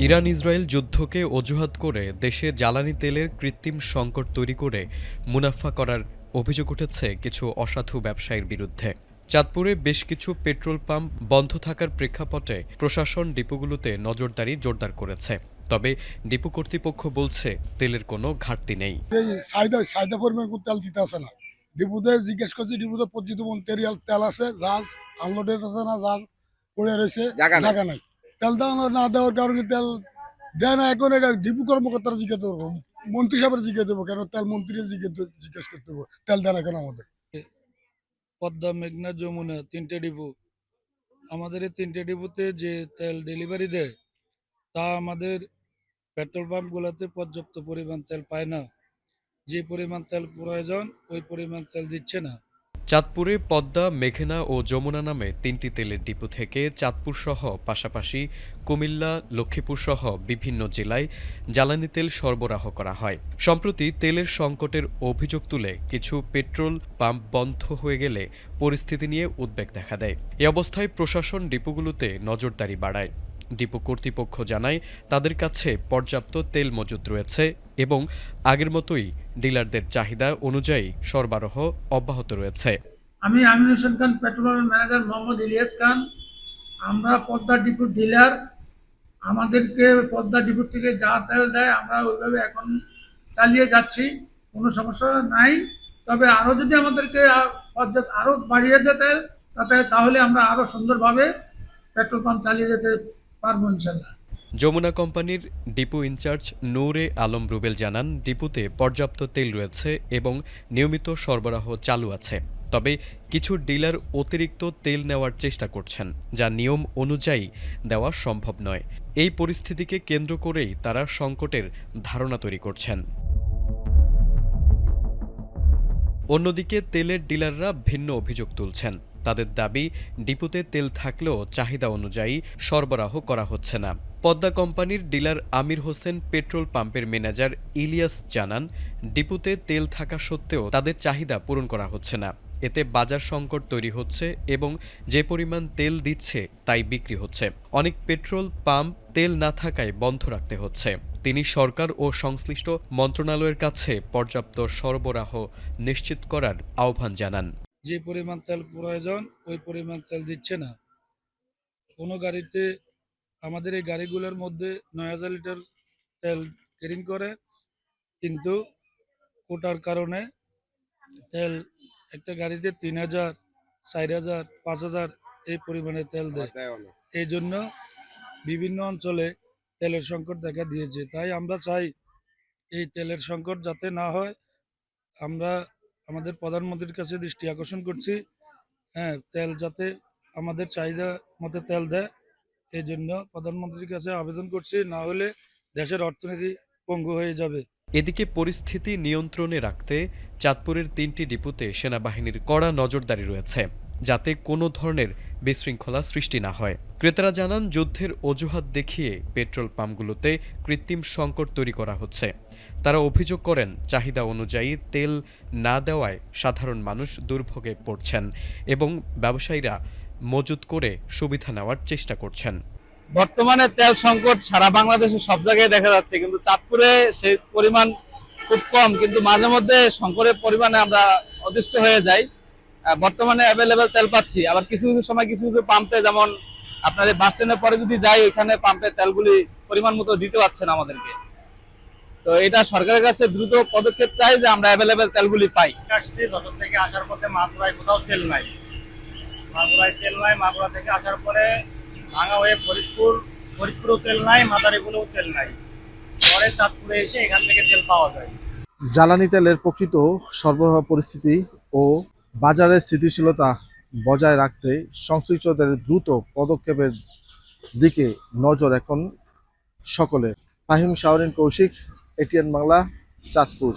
Iran Israel যুদ্ধকে অজুহাত করে দেশে জ্বালানি তেলের কৃত্রিম সংকট তৈরি করে মুনাফা করার অভিযোগ উঠেছে কিছু অসাধু ব্যবসায়ীর বিরুদ্ধে। চাঁদপুরে বেশ কিছু পেট্রোল পাম্প বন্ধ থাকার প্রেক্ষাপটে প্রশাসন ডিপোগুলোতে নজরদারি জোরদার করেছে। তবে ডিপো কর্তৃপক্ষ বলছে তেলের কোনো ঘাটতি নেই। চাহিদা পরিমাণ তেল দিতে আসে না। ডিপুতে জিজ্ঞেস করছি, ডিপুতে পর্যন্ত তেল আছে, জাহাজ আনলোডে আছে না, জাহাজ পড়ে রয়েছে, জায়গা নাই। তেল না দেওয়ার কারণে তেল দেয় না। এখন এটা ডিপু কর্মকর্তারা জিজ্ঞেস করবো, মন্ত্রী সাহেবের জিজ্ঞেস দেবো, কেন তেল মন্ত্রী জিজ্ঞেস করতে হবে তেল দেয় না কেন আমাদের। পদ্মা, মেঘনা, যমুনা তিনটে ডিপো। আমাদের এই তিনটে ডিপোতে যে তেল ডেলিভারি দেয় তা আমাদের পেট্রোল পাম্পগুলোতে পর্যাপ্ত পরিমাণ তেল পায় না। যে পরিমাণ তেল প্রয়োজন ওই পরিমাণ তেল দিচ্ছে না। চাঁদপুরে পদ্মা, মেঘনা ও যমুনা নামে তিনটি তেলের ডিপো থেকে চাঁদপুরসহ পাশাপাশি কুমিল্লা, লক্ষ্মীপুরসহ বিভিন্ন জেলায় জ্বালানি তেল সরবরাহ করা হয়। সম্প্রতি তেলের সংকটের অভিযোগ তুলে কিছু পেট্রোল পাম্প বন্ধ হয়ে গেলে পরিস্থিতি নিয়ে উদ্বেগ দেখা দেয়। এ অবস্থায় প্রশাসন ডিপোগুলোতে নজরদারি বাড়ায়। ডিপো কর্তৃপক্ষ জানায় তাদের কাছে পর্যাপ্ত তেল মজুত রয়েছে এবং আগের মতোই ডিলারদের চাহিদা অনুযায়ী সরবরাহ অব্যাহত রয়েছে। আমি আমিনুল হোসেন খান, পেট্রোল ম্যানেজার মোহাম্মদ ইলিয়াস খান। আমরা পদ্মা ডিপুর ডিলার। আমাদেরকে পদ্মা ডিপুর থেকে যা তেল দেয় আমরা ওইভাবে এখন চালিয়ে যাচ্ছি, কোনো সমস্যা নাই। তবে আরও যদি আমাদেরকে আরও বাড়িয়ে দেয় তেল তাহলে আমরা আরও সুন্দরভাবে পেট্রোল পাম্প চালিয়ে যেতে পারবো ইনশাল্লাহ। যমুনা কোম্পানির ডিপো ইনচার্জ নূরে আলম রুবেল জানান, ডিপোতে পর্যাপ্ত তেল রয়েছে এবং নিয়মিত সরবরাহ চালু আছে। তবে কিছু ডিলার অতিরিক্ত তেল নেওয়ার চেষ্টা করছেন, যা নিয়ম অনুযায়ী দেওয়া সম্ভব নয়। এই পরিস্থিতিকে কেন্দ্র করেই তারা সংকটের ধারণা তৈরি করছেন। অন্যদিকে তেলের ডিলাররা ভিন্ন অভিযোগ তুলছেন। তাদের দাবি, ডিপোতে তেল থাকলেও চাহিদা অনুযায়ী সরবরাহ করা হচ্ছে না। পদ্মা কোম্পানির ডিলার আমির হোসেন পেট্রোল পাম্পের ম্যানেজার ইলিয়াস জানান, ডিপোতে তেল থাকা সত্ত্বেও তাদের চাহিদা পূরণ করা হচ্ছে না। এতে বাজার সংকট তৈরি হচ্ছে এবং যে পরিমাণ তেল দিচ্ছে তাই বিক্রি হচ্ছে। অনেক পেট্রোল পাম্প তেল না থাকায় বন্ধ রাখতে হচ্ছে। তিনি সরকার ও সংশ্লিষ্ট মন্ত্রণালয়ের কাছে পর্যাপ্ত সরবরাহ নিশ্চিত করার আহ্বান জানান। যে পরিমাণ তেল প্রয়োজন ওই পরিমাণ তেল দিচ্ছে না। কোনো গাড়িতে আমাদের এই গাড়িগুলোর মধ্যে ৯,০০০ লিটার তেল ক্যারিং করে, কিন্তু কোটার কারণে তেল একটা গাড়িতে ৩,০০০, ৪,০০০, ৫,০০০ এই পরিমাণে তেল দেয়। এই জন্য বিভিন্ন অঞ্চলে তেলের সংকট দেখা দিয়েছে। তাই আমরা চাই এই তেলের সংকট যাতে না হয়। আমরা আমাদের প্রধানমন্ত্রীর কাছে দৃষ্টি আকর্ষণ করছি, তেল যাতে আমাদের চাহিদা মতো তেল দেয়। এই জন্য প্রধানমন্ত্রীর কাছে আবেদন করছি, না হলে দেশের অর্থনীতি পঙ্গু হয়ে যাবে। এদিকে পরিস্থিতি নিয়ন্ত্রণে রাখতে চাঁদপুরের তিনটি ডিপোতে সেনাবাহিনীর কড়া নজরদারি রয়েছে, যাতে কোনো ধরনের বিশৃঙ্খলা সৃষ্টি না হয়। ক্রেতারা জানান, যুদ্ধের অজুহাত দেখিয়ে পেট্রোল পাম্পগুলোতে কৃত্রিম সংকট তৈরি করা হচ্ছে। তারা অভিযোগ করেন, চাহিদা অনুযায়ী তেল না দেওয়ায় সাধারণ মানুষ দুর্ভোগে পড়ছেন এবং ব্যবসায়ীরা মজুত করে সুবিধা নেওয়ার চেষ্টা করছেন। বর্তমানে তেল সংকট সারা বাংলাদেশে সব জায়গায় দেখা যাচ্ছে, কিন্তু চাঁদপুরে সেই পরিমাণ খুব কম, কিন্তু মাঝে মধ্যে সংকটের পরিমাণে আমরা অতিষ্ঠ হয়ে যাই। বর্তমানে অ্যাভেলেবেল তেল পাচ্ছি, আবার কিছু কিছু সময় কিছু কিছু পাম্পে, যেমন আপনার বাস স্ট্যান্ডের পরে যদি যাই, ওইখানে পাম্পে তেলগুলি পরিমাণ মতো দিতে পারছে না আমাদেরকে। তো এটা সরকারের কাছে দ্রুত পদক্ষেপ চাই যে আমরা অ্যাভেলেবেল তেলগুলি পাই। আসছি যশোর থেকে আসার পথে মাগুরায় কোথাও তেল নাই, মাগুরায় তেল নাই। মাগুরা থেকে আসার পরে ভাঙা হয়ে ফরিদপুরও তেল নাই, মাদারীপুরেও তেল নাই। পরে চাঁদপুরে এসে এখান থেকে তেল পাওয়া যায়। জ্বালানি তেলের প্রকৃত সরবরাহ পরিস্থিতি ও বাজারের স্থিতিশীলতা বজায় রাখতে সংশ্লিষ্টদের দ্রুত পদক্ষেপের দিকে নজর এখন সকলের। ফাহিম শাওরিন কৌশিক, এটিএন বাংলা, চাঁদপুর।